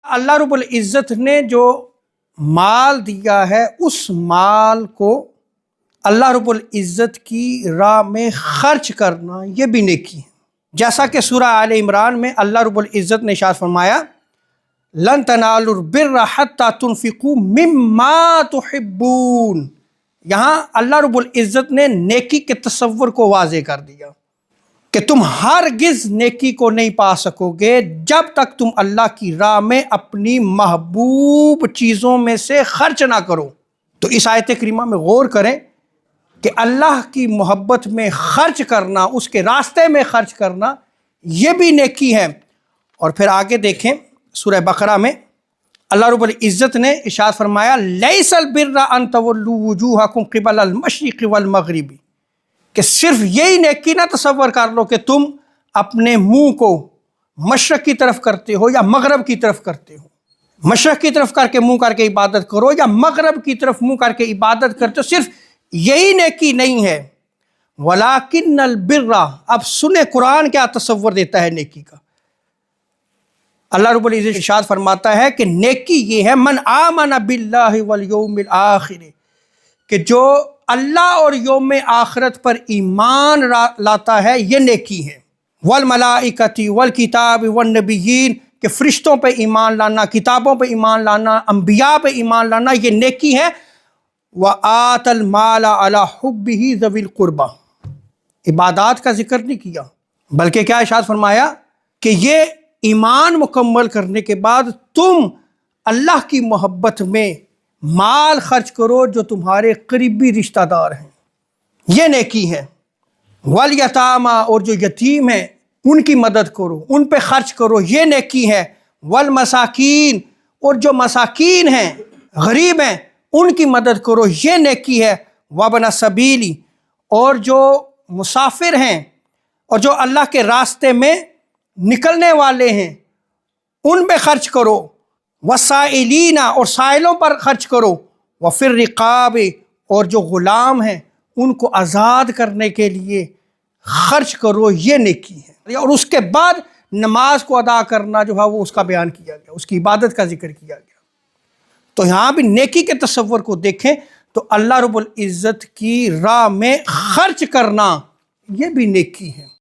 اللہ رب العزت نے جو مال دیا ہے اس مال کو اللہ رب العزت کی راہ میں خرچ کرنا یہ بھی نیکی ہے۔ جیسا کہ سورہ آل عمران میں اللہ رب العزت نے ارشاد فرمایا لن تنالوا البر حتى تنفقوا مما تحبون، یہاں اللہ رب العزت نے نیکی کے تصور کو واضح کر دیا کہ تم ہرگز نیکی کو نہیں پا سکو گے جب تک تم اللہ کی راہ میں اپنی محبوب چیزوں میں سے خرچ نہ کرو۔ تو اس آیت کریمہ میں غور کریں کہ اللہ کی محبت میں خرچ کرنا، اس کے راستے میں خرچ کرنا یہ بھی نیکی ہے۔ اور پھر آگے دیکھیں سورہ بقرہ میں اللہ رب العزت نے ارشاد فرمایا لیس البر ان تولوا وجوہکم قبل المشرق والمغرب، کہ صرف یہی نیکی نہ تصور کر لو کہ تم اپنے منہ کو مشرق کی طرف کرتے ہو یا مغرب کی طرف کرتے ہو۔ مشرق کی طرف کر کے منہ کر کے عبادت کرو یا مغرب کی طرف منہ کر کے عبادت کرتے ہو، صرف یہی نیکی نہیں ہے۔ وَلَٰكِنَّ الْبِرَّ، اب سنیں قرآن کیا تصور دیتا ہے نیکی کا۔ اللہ رب العزت ارشاد فرماتا ہے کہ نیکی یہ ہے من آمن باللہ والیوم الآخر، کہ جو اللہ اور یوم آخرت پر ایمان لاتا ہے یہ نیکی ہے۔ والملائکۃ والکتاب والنبیین، کہ فرشتوں پہ ایمان لانا، کتابوں پہ ایمان لانا، انبیاء پہ ایمان لانا یہ نیکی ہے۔ وآت المال علی حبہ ذوی القربہ، عبادات کا ذکر نہیں کیا بلکہ کیا ارشاد فرمایا کہ یہ ایمان مکمل کرنے کے بعد تم اللہ کی محبت میں مال خرچ کرو جو تمہارے قریبی رشتہ دار ہیں، یہ نیکی ہے۔ والیتامی، اور جو یتیم ہیں ان کی مدد کرو، ان پہ خرچ کرو، یہ نیکی ہے۔ والمساکین، اور جو مساکین ہیں غریب ہیں ان کی مدد کرو، یہ نیکی ہے۔ وابن السبیل، اور جو مسافر ہیں اور جو اللہ کے راستے میں نکلنے والے ہیں ان پہ خرچ کرو۔ وسائلین، اور سائلوں پر خرچ کرو۔ وفی الرقاب، اور جو غلام ہیں ان کو آزاد کرنے کے لیے خرچ کرو، یہ نیکی ہے۔ اور اس کے بعد نماز کو ادا کرنا جو ہے وہ اس کا بیان کیا گیا، اس کی عبادت کا ذکر کیا گیا۔ تو یہاں بھی نیکی کے تصور کو دیکھیں تو اللہ رب العزت کی راہ میں خرچ کرنا یہ بھی نیکی ہے۔